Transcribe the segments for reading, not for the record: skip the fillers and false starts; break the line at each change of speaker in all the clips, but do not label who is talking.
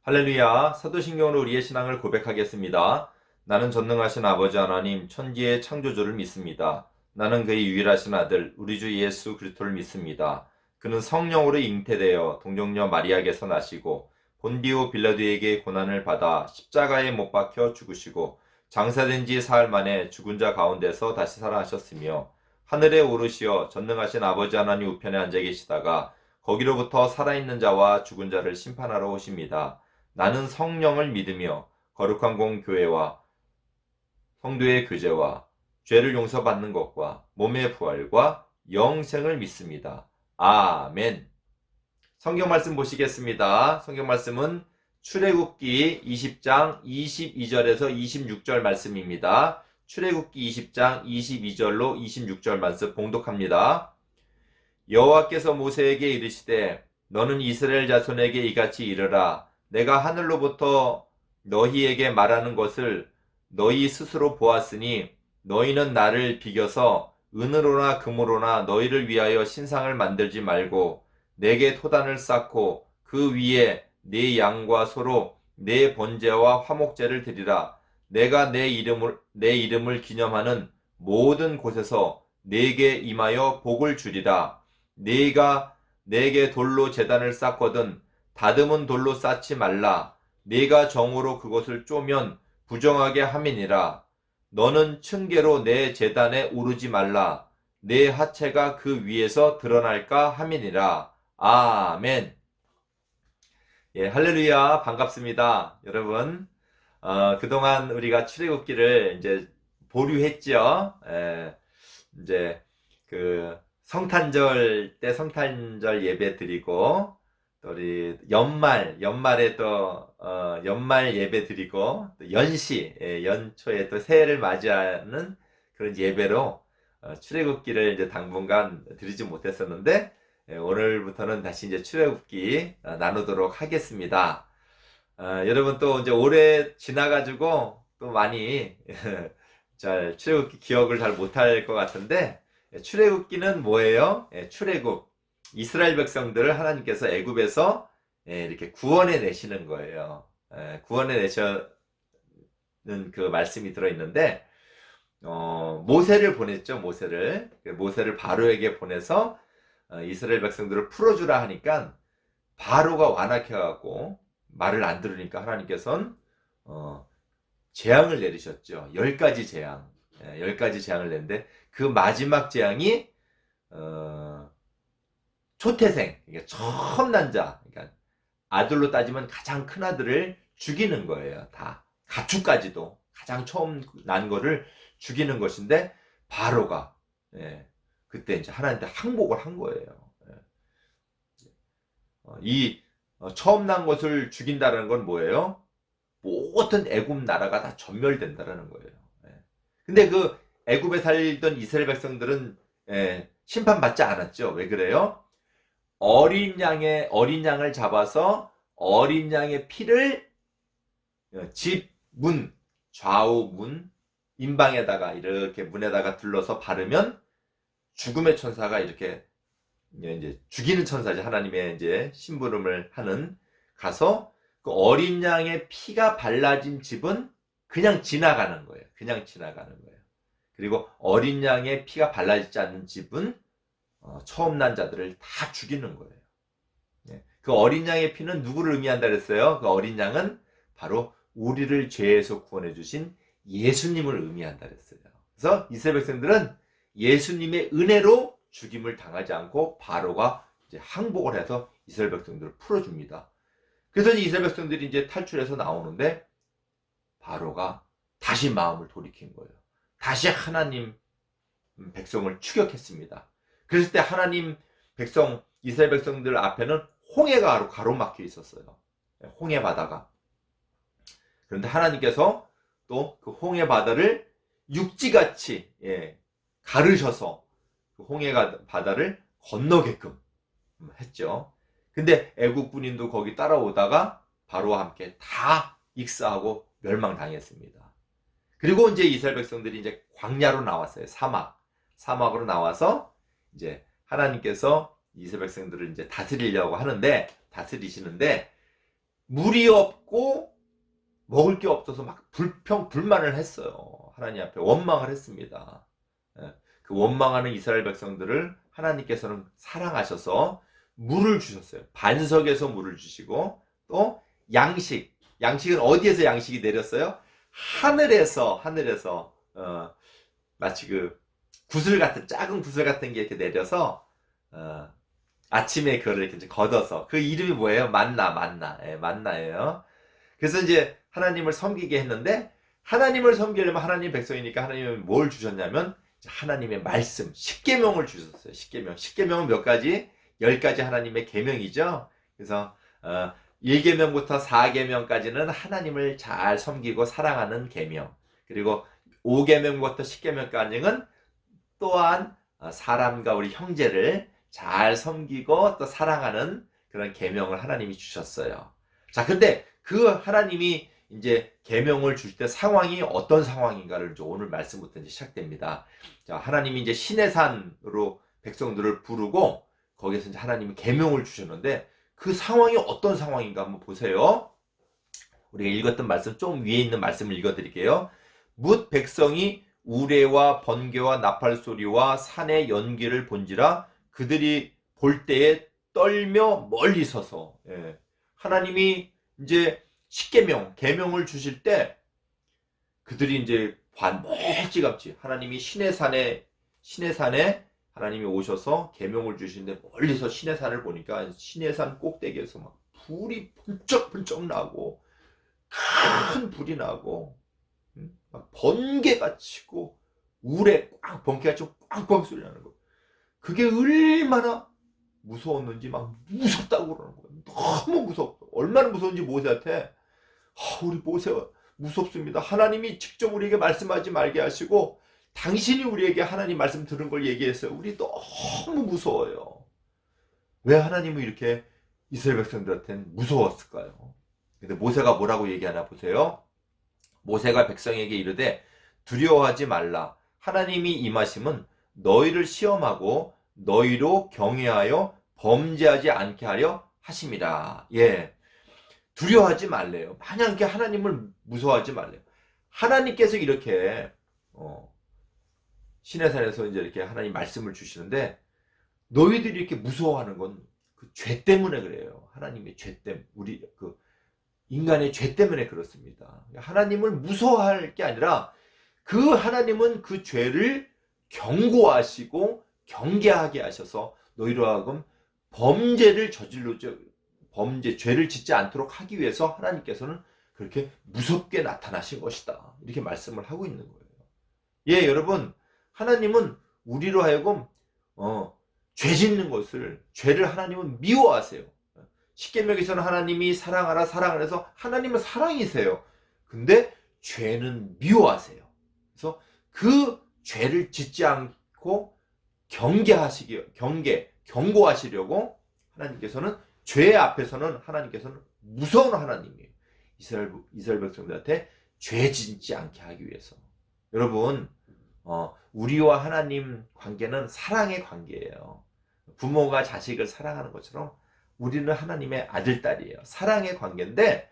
할렐루야. 사도신경으로 우리의 신앙을 고백하겠습니다. 나는 전능하신 아버지 하나님 천지의 창조주를 믿습니다. 나는 그의 유일하신 아들 우리 주 예수 그리스도를 믿습니다. 그는 성령으로 잉태되어 동정녀 마리아에게서 나시고 본디오 빌라도에게 고난을 받아 십자가에 못 박혀 죽으시고 장사된 지 사흘 만에 죽은 자 가운데서 다시 살아나셨으며 하늘에 오르시어 전능하신 아버지 하나님 우편에 앉아 계시다가 거기로부터 살아있는 자와 죽은 자를 심판하러 오십니다. 나는 성령을 믿으며 거룩한 공교회와 성도의 교제와 죄를 용서받는 것과 몸의 부활과 영생을 믿습니다. 아멘. 성경 말씀 보시겠습니다. 성경 말씀은 출애굽기 20장 22절에서 26절 말씀입니다. 출애굽기 20장 22절로 26절 말씀 봉독합니다. 여호와께서 모세에게 이르시되 너는 이스라엘 자손에게 이같이 이르라. 내가 하늘로부터 너희에게 말하는 것을 너희 스스로 보았으니 너희는 나를 비겨서 은으로나 금으로나 너희를 위하여 신상을 만들지 말고 내게 토단을 쌓고 그 위에 네 양과 소로 네 번제와 화목제를 드리라. 내가 내 이름을 기념하는 모든 곳에서 네게 임하여 복을 주리라. 네가 내게 돌로 제단을 쌓거든 다듬은 돌로 쌓지 말라. 네가 정으로 그것을 쪼면 부정하게 함이니라. 너는 층계로 내 제단에 오르지 말라. 내 하체가 그 위에서 드러날까 함이니라. 아멘. 예, 할렐루야. 반갑습니다. 여러분, 그동안 우리가 출애굽기를 이제 보류했죠. 이제 그 성탄절 때 성탄절 예배 드리고 또 우리 연말에 또 연말 예배 드리고 또 연초에 또 새해를 맞이하는 그런 예배로 출애굽기를 이제 당분간 드리지 못했었는데 오늘부터는 다시 이제 출애굽기 나누도록 하겠습니다. 여러분 또 이제 올해 지나가지고 또 많이 잘 출애굽기 기억을 잘 못할 것 같은데 출애굽기는 뭐예요? 출애굽 이스라엘 백성들을 하나님께서 애굽에서 이렇게 구원해 내시는 거예요. 구원해 내시는 그 말씀이 들어있는데 모세를 보냈죠. 모세를 바로에게 보내서 이스라엘 백성들을 풀어주라 하니까 바로가 완악해갖고 말을 안 들으니까 하나님께서는 재앙을 내리셨죠. 10가지 재앙. 10가지 재앙을 냈는데 그 마지막 재앙이 초태생, 그러니까 처음 난 자, 그러니까 아들로 따지면 가장 큰 아들을 죽이는 거예요. 다 가축까지도 가장 처음 난 거를 죽이는 것인데 바로가 그때 이제 하나님한테 항복을 한 거예요. 이 처음 난 것을 죽인다는 건 뭐예요? 모든 애굽 나라가 다 전멸된다라는 거예요. 근데 그 애굽에 살던 이스라엘 백성들은 심판받지 않았죠. 왜 그래요? 어린 양을 잡아서 어린 양의 피를 집 문, 좌우 문, 임방에다가 이렇게 문에다가 둘러서 바르면 죽음의 천사가 이렇게 이제 죽이는 천사지 하나님의 이제 심부름을 하는 가서 그 어린 양의 피가 발라진 집은 그냥 지나가는 거예요. 그냥 지나가는 거예요. 그리고 어린 양의 피가 발라지지 않는 집은 처음 난 자들을 다 죽이는 거예요. 그 어린 양의 피는 누구를 의미한다 그랬어요? 그 어린 양은 바로 우리를 죄에서 구원해 주신 예수님을 의미한다 그랬어요. 그래서 이스라엘 백성들은 예수님의 은혜로 죽임을 당하지 않고 바로가 이제 항복을 해서 이스라엘 백성들을 풀어줍니다. 그래서 이스라엘 백성들이 이제 탈출해서 나오는데 바로가 다시 마음을 돌이킨 거예요. 다시 하나님 백성을 추격했습니다. 그랬을 때 하나님 백성 이스라엘 백성들 앞에는 홍해가 가로막혀 있었어요. 홍해 바다가. 그런데 하나님께서 또 그 홍해 바다를 육지같이 가르셔서 그 홍해 바다를 건너게끔 했죠. 근데 애국 군인도 거기 따라오다가 바로와 함께 다 익사하고 멸망당했습니다. 그리고 이제 이스라엘 백성들이 이제 광야로 나왔어요. 사막으로 나와서 이제 하나님께서 이스라엘 백성들을 이제 다스리시는데 물이 없고 먹을 게 없어서 막 불만을 했어요. 하나님 앞에 원망을 했습니다. 예, 그 원망하는 이스라엘 백성들을 하나님께서는 사랑하셔서 물을 주셨어요. 반석에서 물을 주시고, 또 양식은 어디에서 양식이 내렸어요? 하늘에서 마치 그 작은 구슬 같은 게 이렇게 내려서 아침에 그거를 이렇게 이제 걷어서, 그 이름이 뭐예요? 만나. 예, 만나예요. 그래서 이제 하나님을 섬기게 했는데, 하나님을 섬기려면 하나님 백성이니까 하나님은 뭘 주셨냐면 하나님의 말씀, 십계명을 주셨어요. 십계명은 몇 가지? 10가지 하나님의 계명이죠. 그래서 1계명부터 4계명까지는 하나님을 잘 섬기고 사랑하는 계명, 그리고 5계명부터 10계명까지는 또한 사람과 우리 형제를 잘 섬기고 또 사랑하는 그런 계명을 하나님이 주셨어요. 자, 근데 그 하나님이 이제 계명을 줄 때 상황이 어떤 상황인가를 이제 오늘 말씀부터 이제 시작됩니다. 자, 하나님이 이제 시내산으로 백성들을 부르고 거기서 이제 하나님이 계명을 주셨는데, 그 상황이 어떤 상황인가 한번 보세요. 우리가 읽었던 말씀 좀 위에 있는 말씀을 읽어드릴게요. 뭇 백성이 우레와 번개와 나팔 소리와 산의 연기를 본지라 그들이 볼 때에 떨며 멀리 서서. 예. 하나님이 이제 계명을 주실 때 그들이 이제 멀찌감치 하나님이 시내산에 하나님이 오셔서 계명을 주시는데, 멀리서 시내산을 보니까 시내산 꼭대기에서 막 불이 번쩍번쩍 나고, 큰 불이 나고, 막 번개가 치고, 번개가 치고 꽝꽝 소리 나는 거. 그게 얼마나 무서웠는지 막 무섭다고 그러는 거예요. 너무 무섭다. 얼마나 무서운지 모세한테, 우리 모세가 무섭습니다. 하나님이 직접 우리에게 말씀하지 말게 하시고 당신이 우리에게 하나님 말씀 들은 걸 얘기했어요. 우리 너무 무서워요. 왜 하나님은 이렇게 이스라엘 백성들한테는 무서웠을까요? 근데 모세가 뭐라고 얘기하나 보세요. 모세가 백성에게 이르되 두려워하지 말라. 하나님이 임하심은 너희를 시험하고 너희로 경외하여 범죄하지 않게 하려 하심이라. 예. 두려워하지 말래요. 마냥 이렇게 하나님을 무서워하지 말래요. 하나님께서 이렇게 시내산에서 이제 이렇게 하나님 말씀을 주시는데, 너희들이 이렇게 무서워하는 건 그 죄 때문에 그래요. 하나님의 죄 때문에, 우리 그 인간의 죄 때문에 그렇습니다. 하나님을 무서워할 게 아니라 그 하나님은 그 죄를 경고하시고 경계하게 하셔서 너희로 하여금 죄를 짓지 않도록 하기 위해서 하나님께서는 그렇게 무섭게 나타나신 것이다. 이렇게 말씀을 하고 있는 거예요. 예, 여러분, 하나님은 우리로 하여금 죄짓는 것을, 죄를 하나님은 미워하세요. 십계명에서는 하나님이 사랑하라 사랑을 해서 하나님은 사랑이세요. 근데 죄는 미워하세요. 그래서 그 죄를 짓지 않고 경고하시려고 하나님께서는, 죄 앞에서는 하나님께서는 무서운 하나님이에요. 이스라엘 백성들한테 죄 짓지 않게 하기 위해서. 여러분, 우리와 하나님 관계는 사랑의 관계예요. 부모가 자식을 사랑하는 것처럼 우리는 하나님의 아들, 딸이에요. 사랑의 관계인데,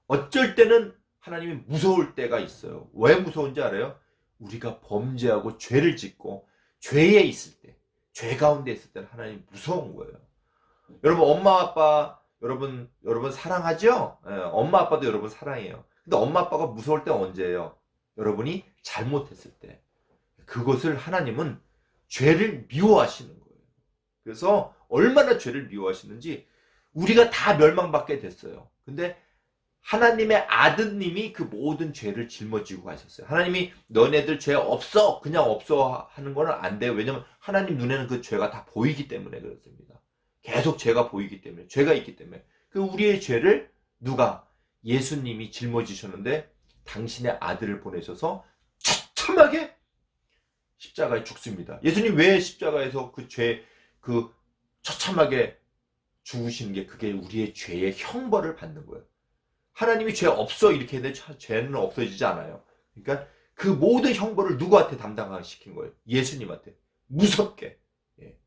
어쩔 때는 하나님이 무서울 때가 있어요. 왜 무서운지 알아요? 우리가 범죄하고 죄를 짓고 죄에 있을 때, 죄 가운데 있을 때는 하나님이 무서운 거예요. 여러분, 엄마 아빠 여러분 사랑하죠? 예, 엄마 아빠도 여러분 사랑해요. 근데 엄마 아빠가 무서울 때 언제예요? 여러분이 잘못했을 때. 그것을 하나님은 죄를 미워하시는 거예요. 그래서 얼마나 죄를 미워하시는지, 우리가 다 멸망받게 됐어요. 근데 하나님의 아드님이 그 모든 죄를 짊어지고 가셨어요. 하나님이 너네들 죄 없어, 그냥 없어 하는 거는 안 돼요. 왜냐면 하나님 눈에는 그 죄가 다 보이기 때문에 그렇습니다. 계속 죄가 보이기 때문에, 죄가 있기 때문에. 그 우리의 죄를 누가? 예수님이 짊어지셨는데 당신의 아들을 보내셔서 처참하게 십자가에 죽습니다. 예수님 왜 십자가에서 그 처참하게 죽으시는 게, 그게 우리의 죄의 형벌을 받는 거예요. 하나님이 죄 없어 이렇게 했는데 죄는 없어지지 않아요. 그러니까 그 모든 형벌을 누구한테 담당시킨 거예요? 예수님한테. 무섭게. 예.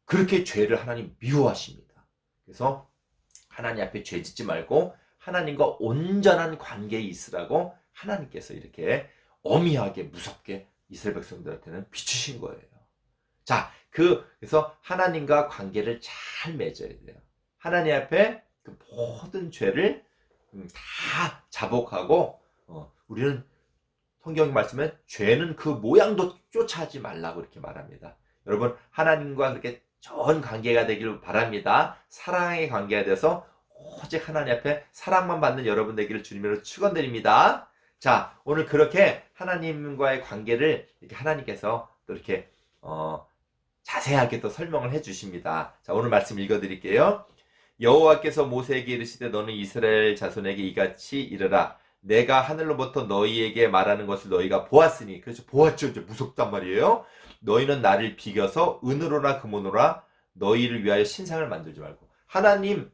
그렇게 죄를 하나님 미워하십니다. 그래서 하나님 앞에 죄 짓지 말고 하나님과 온전한 관계에 있으라고 하나님께서 이렇게 엄히하게 무섭게 이스라엘 백성들한테는 비추신 거예요. 자, 그래서 하나님과 관계를 잘 맺어야 돼요. 하나님 앞에 그 모든 죄를 다 자복하고 우리는 성경 말씀에 죄는 그 모양도 쫓아하지 말라고 이렇게 말합니다. 여러분, 하나님과 그렇게 좋은 관계가 되기를 바랍니다. 사랑의 관계가 돼서 오직 하나님 앞에 사랑만 받는 여러분 되기를 주님으로 축원드립니다. 자, 오늘 그렇게 하나님과의 관계를 이렇게 하나님께서 또 이렇게 자세하게 또 설명을 해주십니다. 자, 오늘 말씀 읽어드릴게요. 여호와께서 모세에게 이르시되 너는 이스라엘 자손에게 이같이 이르라. 내가 하늘로부터 너희에게 말하는 것을 너희가 보았으니, 그래서 보았죠. 이제 무섭단 말이에요. 너희는 나를 비겨서 은으로나 금으로나 너희를 위하여 신상을 만들지 말고, 하나님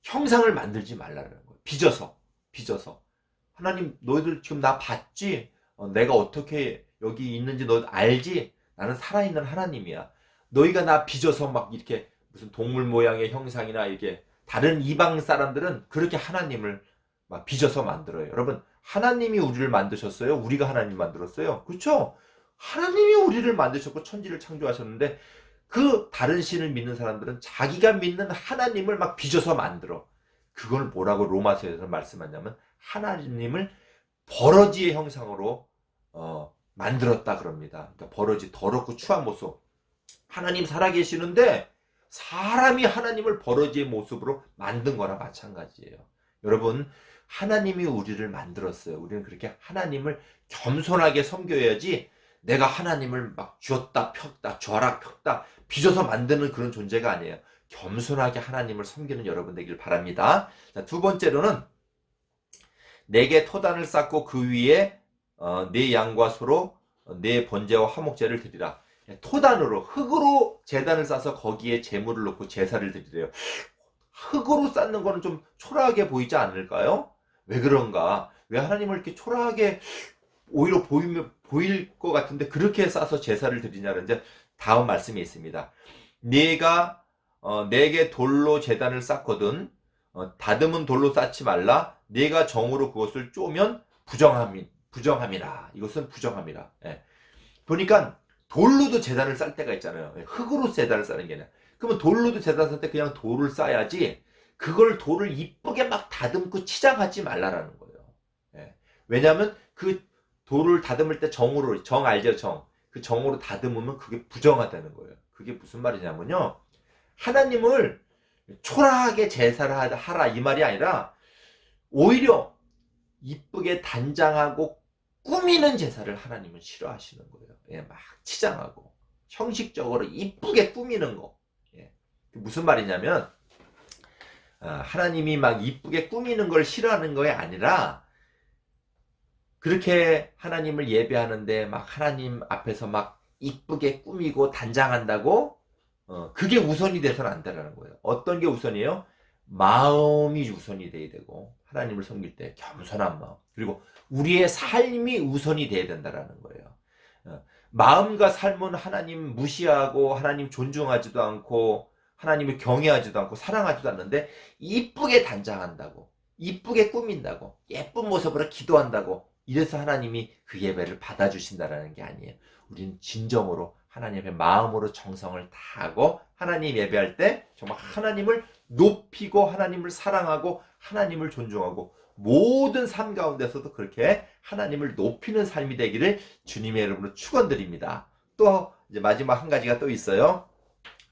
형상을 만들지 말라는 거예요. 빚어서 하나님 너희들 지금 나 봤지? 내가 어떻게 여기 있는지 너 알지? 나는 살아있는 하나님이야. 너희가 나 빚어서 막 이렇게 무슨 동물 모양의 형상이나 이렇게, 다른 이방 사람들은 그렇게 하나님을 막 빚어서 만들어요. 여러분, 하나님이 우리를 만드셨어요? 우리가 하나님 만들었어요? 그렇죠? 하나님이 우리를 만드셨고 천지를 창조하셨는데, 그 다른 신을 믿는 사람들은 자기가 믿는 하나님을 막 빚어서 만들어. 그걸 뭐라고 로마서에서 말씀하냐면 하나님을 버러지의 형상으로 만들었다 그럽니다. 그러니까 버러지, 더럽고 추한 모습. 하나님 살아계시는데 사람이 하나님을 버러지의 모습으로 만든 거나 마찬가지예요. 여러분, 하나님이 우리를 만들었어요. 우리는 그렇게 하나님을 겸손하게 섬겨야지, 내가 하나님을 막 쥐었다 폈다 쥐어라 폈다 빚어서 만드는 그런 존재가 아니에요. 겸손하게 하나님을 섬기는 여러분 되길 바랍니다. 자, 두 번째로는 내게 토단을 쌓고 그 위에 내 양과 소로 내 번제와 화목제를 드리라. 토단으로, 흙으로 제단을 쌓아서 거기에 제물을 놓고 제사를 드리래요. 흙으로 쌓는 거는 좀 초라하게 보이지 않을까요? 왜 그런가? 왜 하나님을 이렇게 초라하게 오히려 보일 것 같은데 그렇게 쌓아서 제사를 드리냐는, 이제 다음 말씀이 있습니다. 내가 내게 돌로 제단을 쌓거든 다듬은 돌로 쌓지 말라. 내가 정으로 그것을 쪼면 부정함이라. 이것은 부정함이라. 예. 보니까 돌로도 제단을 쌓을 때가 있잖아요. 흙으로 제단을 쌓는 게 아니라. 그러면 돌로도 제단을 쌓을 때 그냥 돌을 쌓아야지, 그걸 돌을 이쁘게 막 다듬고 치장하지 말라라는 거예요. 예. 왜냐하면 그 돌을 다듬을 때 정으로, 정 알죠? 정. 그 정으로 다듬으면 그게 부정하다는 거예요. 그게 무슨 말이냐면요, 하나님을 초라하게 제사를 하라 이 말이 아니라 오히려 이쁘게 단장하고 꾸미는 제사를 하나님은 싫어하시는 거예요. 예, 막 치장하고 형식적으로 이쁘게 꾸미는 거. 예. 무슨 말이냐면 하나님이 막 이쁘게 꾸미는 걸 싫어하는 거에 아니라, 그렇게 하나님을 예배하는데 막 하나님 앞에서 막 이쁘게 꾸미고 단장한다고 그게 우선이 돼서는 안 되라는 거예요. 어떤 게 우선이에요? 마음이 우선이 돼야 되고, 하나님을 섬길 때 겸손한 마음, 그리고 우리의 삶이 우선이 돼야 된다라는 거예요. 마음과 삶은 하나님 무시하고 하나님 존중하지도 않고 하나님을 경외하지도 않고 사랑하지도 않는데, 이쁘게 단장한다고, 이쁘게 꾸민다고, 예쁜 모습으로 기도한다고, 이래서 하나님이 그 예배를 받아주신다라는 게 아니에요. 우리는 진정으로 하나님의 마음으로 정성을 다하고 하나님 예배할 때 정말 하나님을 높이고 하나님을 사랑하고 하나님을 존중하고, 모든 삶 가운데서도 그렇게 하나님을 높이는 삶이 되기를 주님의 이름으로 축원드립니다. 또 이제 마지막 한 가지가 또 있어요.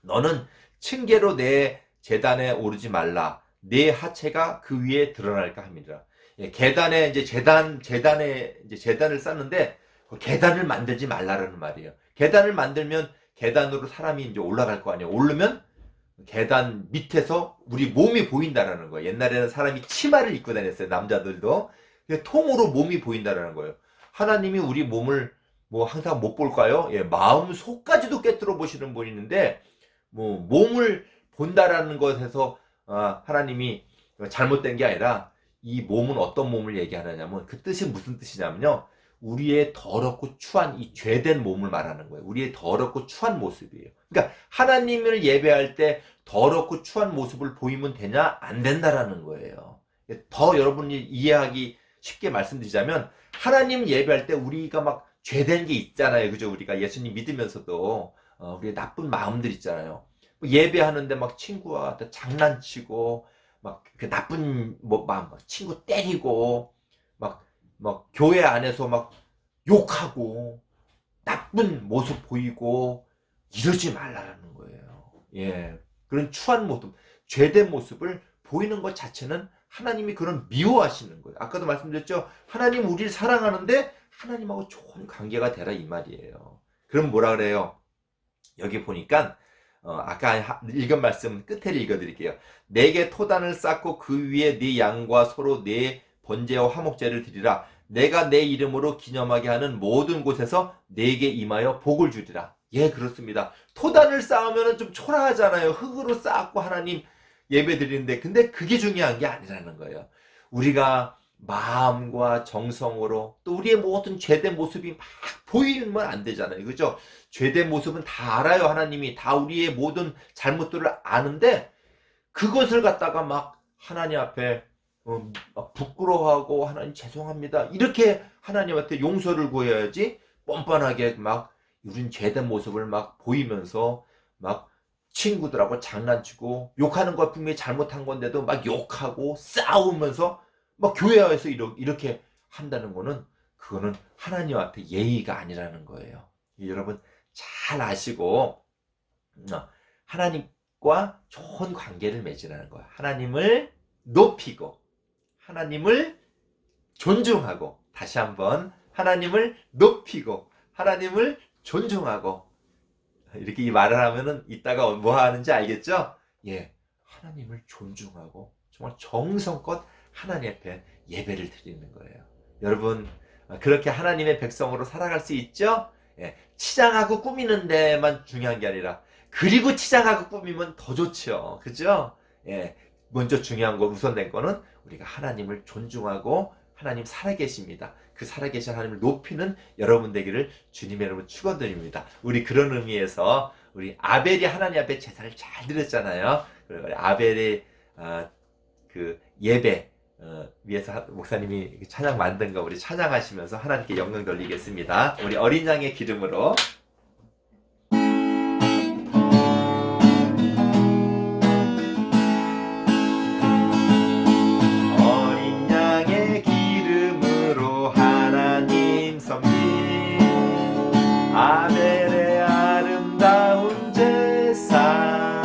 너는 층계로 내 제단에 오르지 말라. 내 하체가 그 위에 드러날까 합니다. 예, 계단에 이제 재단에 이제 제단을 쌓는데 계단을 만들지 말라라는 말이에요. 계단을 만들면 계단으로 사람이 이제 올라갈 거 아니에요. 오르면 계단 밑에서 우리 몸이 보인다라는 거예요. 옛날에는 사람이 치마를 입고 다녔어요. 남자들도. 통으로 몸이 보인다라는 거예요. 하나님이 우리 몸을 뭐 항상 못 볼까요? 예, 마음 속까지도 꿰뚫어 보시는 분이 있는데, 뭐 몸을 본다라는 것에서 하나님이 잘못된 게 아니라, 이 몸은 어떤 몸을 얘기하느냐면, 그 뜻이 무슨 뜻이냐면요, 우리의 더럽고 추한 이 죄된 몸을 말하는 거예요. 우리의 더럽고 추한 모습이에요. 그러니까 하나님을 예배할 때 더럽고 추한 모습을 보이면 되냐? 안 된다라는 거예요. 더 여러분이 이해하기 쉽게 말씀드리자면 하나님 예배할 때 우리가 막 죄된 게 있잖아요. 그죠? 우리가 예수님 믿으면서도 우리의 나쁜 마음들 있잖아요. 예배하는데 막 친구와 장난치고 막 그 나쁜 마음, 막 친구 때리고 막 교회 안에서 막 욕하고 나쁜 모습 보이고 이러지 말라는 거예요. 예. 그런 추한 모습, 죄된 모습을 보이는 것 자체는 하나님이 그런 미워하시는 거예요. 아까도 말씀드렸죠. 하나님 우리를 사랑하는데 하나님하고 좋은 관계가 되라 이 말이에요. 그럼 뭐라 그래요? 여기 보니까 아까 읽은 말씀 끝에 읽어드릴게요. 내게 토단을 쌓고 그 위에 네 양과 소로 네 번제와 화목제를 드리라. 내가 내 이름으로 기념하게 하는 모든 곳에서 내게 임하여 복을 주리라. 예, 그렇습니다. 토단을 쌓으면 좀 초라하잖아요. 흙으로 쌓고 하나님 예배 드리는데, 근데 그게 중요한 게 아니라는 거예요. 우리가 마음과 정성으로 또 우리의 모든 죄된 모습이 막 보이면 안 되잖아요. 그죠? 죄된 모습은 다 알아요. 하나님이 다 우리의 모든 잘못들을 아는데 그것을 갖다가 막 하나님 앞에 막 부끄러워하고 하나님 죄송합니다. 이렇게 하나님한테 용서를 구해야지 뻔뻔하게 막 우린 죄된 모습을 막 보이면서 막 친구들하고 장난치고 욕하는 것 분명히 잘못한 건데도 막 욕하고 싸우면서 막 교회에서 이렇게 한다는 거는 그거는 하나님 앞에 예의가 아니라는 거예요. 여러분 잘 아시고 하나님과 좋은 관계를 맺으라는 거예요. 하나님을 높이고 하나님을 존중하고 다시 한번 하나님을 높이고 하나님을 존중하고 이렇게 이 말을 하면은 이따가 뭐 하는지 알겠죠? 예, 하나님을 존중하고 정말 정성껏 하나님 앞에 예배를 드리는 거예요. 여러분 그렇게 하나님의 백성으로 살아갈 수 있죠? 예, 치장하고 꾸미는 데만 중요한 게 아니라 그리고 치장하고 꾸미면 더 좋죠. 그죠? 예, 먼저 중요한 거 우선된 거는 우리가 하나님을 존중하고 하나님 살아계십니다. 그 살아계신 하나님을 높이는 여러분 되기를 주님의 이름으로 축원드립니다. 우리 그런 의미에서 우리 아벨이 하나님 앞에 제사를 잘 드렸잖아요. 아벨의 그 예배 위해서 목사님이 찬양 만든 거 우리 찬양하시면서 하나님께 영광 돌리겠습니다. 우리 어린 양의 기름으로 어린 양의 기름으로 하나님 섬긴 아벨의 아름다운 제사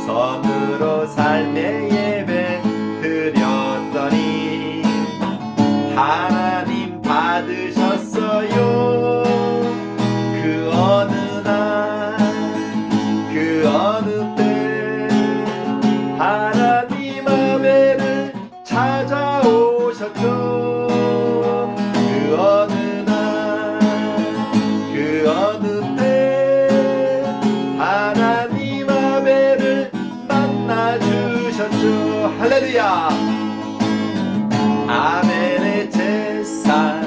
선으로 삶의 예배 드렸더니 하나님 받으셨어요. 그 어느 날, 그 어느 때 하나님 아벨을 찾아오셨죠. 그 어느 날, 그 어느 때 하나님 아벨을 만나주셨죠. 할렐루야. 아벨의 제사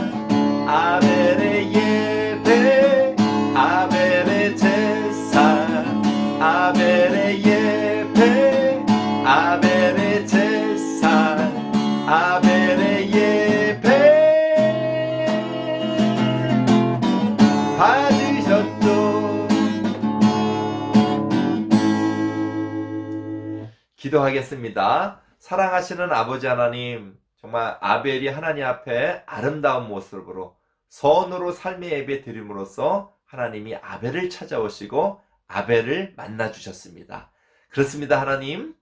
아벨의 예배 아벨의 제사 아벨의 예배 아벨의 제사 아벨의 예배 받으셨죠. 기도하겠습니다. 사랑하시는 아버지 하나님, 정말 아벨이 하나님 앞에 아름다운 모습으로 선으로 삶의 예배 드림으로써 하나님이 아벨을 찾아오시고 아벨을 만나주셨습니다. 그렇습니다. 하나님,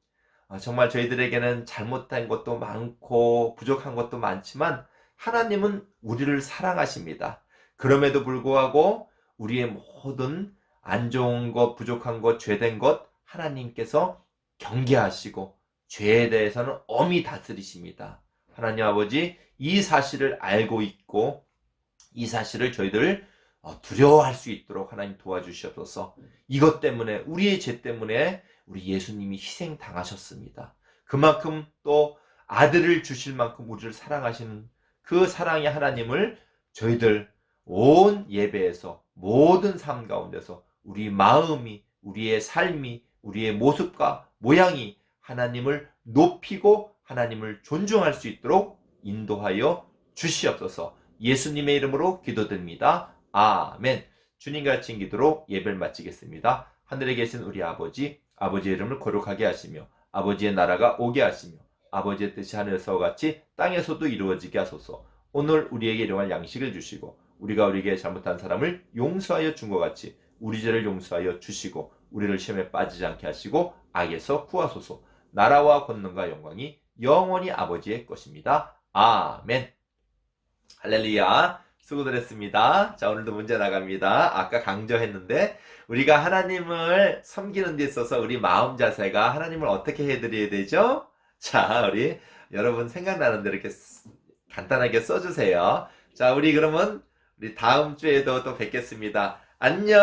정말 저희들에게는 잘못된 것도 많고 부족한 것도 많지만 하나님은 우리를 사랑하십니다. 그럼에도 불구하고 우리의 모든 안 좋은 것, 부족한 것, 죄된 것 하나님께서 경계하시고 죄에 대해서는 엄히 다스리십니다. 하나님 아버지, 이 사실을 알고 있고 이 사실을 저희들 두려워할 수 있도록 하나님 도와주시옵소서. 이것 때문에 우리의 죄 때문에 우리 예수님이 희생당하셨습니다. 그만큼 또 아들을 주실 만큼 우리를 사랑하시는 그 사랑의 하나님을 저희들 온 예배에서 모든 삶 가운데서 우리 마음이, 우리의 삶이, 우리의 모습과 모양이 하나님을 높이고 하나님을 존중할 수 있도록 인도하여 주시옵소서. 예수님의 이름으로 기도드립니다. 아멘. 주님과 같이 기도로 예배를 마치겠습니다. 하늘에 계신 우리 아버지, 아버지의 이름을 거룩하게 하시며 아버지의 나라가 오게 하시며 아버지의 뜻이 하늘에서와 같이 땅에서도 이루어지게 하소서. 오늘 우리에게 일용할 양식을 주시고 우리가 우리에게 잘못한 사람을 용서하여 준 것 같이 우리 죄를 용서하여 주시고 우리를 시험에 빠지지 않게 하시고 악에서 구하소서. 나라와 권능과 영광이 영원히 아버지의 것입니다. 아멘. 할렐루야. 수고들 했습니다. 자, 오늘도 문제 나갑니다. 아까 강조했는데 우리가 하나님을 섬기는 데 있어서 우리 마음 자세가 하나님을 어떻게 해드려야 되죠? 자, 우리 여러분 생각나는 대로 이렇게 간단하게 써주세요. 자, 우리 그러면 우리 다음 주에도 또 뵙겠습니다. 안녕.